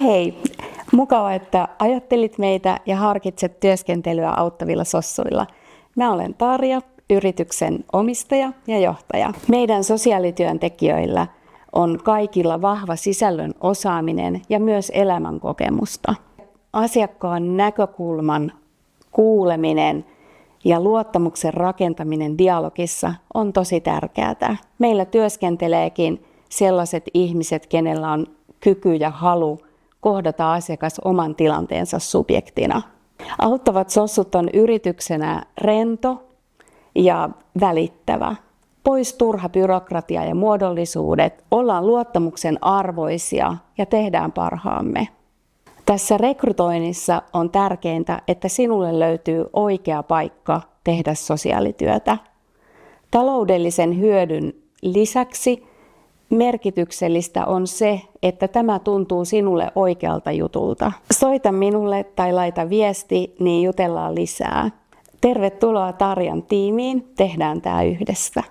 Hei, mukava, että ajattelit meitä ja harkitset työskentelyä auttavilla sossuilla. Mä olen Tarja, yrityksen omistaja ja johtaja. Meidän sosiaalityöntekijöillä on kaikilla vahva sisällön osaaminen ja myös elämänkokemusta. Asiakkaan näkökulman kuuleminen ja luottamuksen rakentaminen dialogissa on tosi tärkeää. Meillä työskenteleekin sellaiset ihmiset, kenellä on kyky ja halu kohdata asiakas oman tilanteensa subjektina. Auttavat sossut on yrityksenä rento ja välittävä. Pois turha byrokratia ja muodollisuudet, ollaan luottamuksen arvoisia ja tehdään parhaamme. Tässä rekrytoinnissa on tärkeintä, että sinulle löytyy oikea paikka tehdä sosiaalityötä. Taloudellisen hyödyn lisäksi merkityksellistä on se, että tämä tuntuu sinulle oikealta jutulta. Soita minulle tai laita viesti, niin jutellaan lisää. Tervetuloa Tarjan tiimiin, tehdään tämä yhdessä.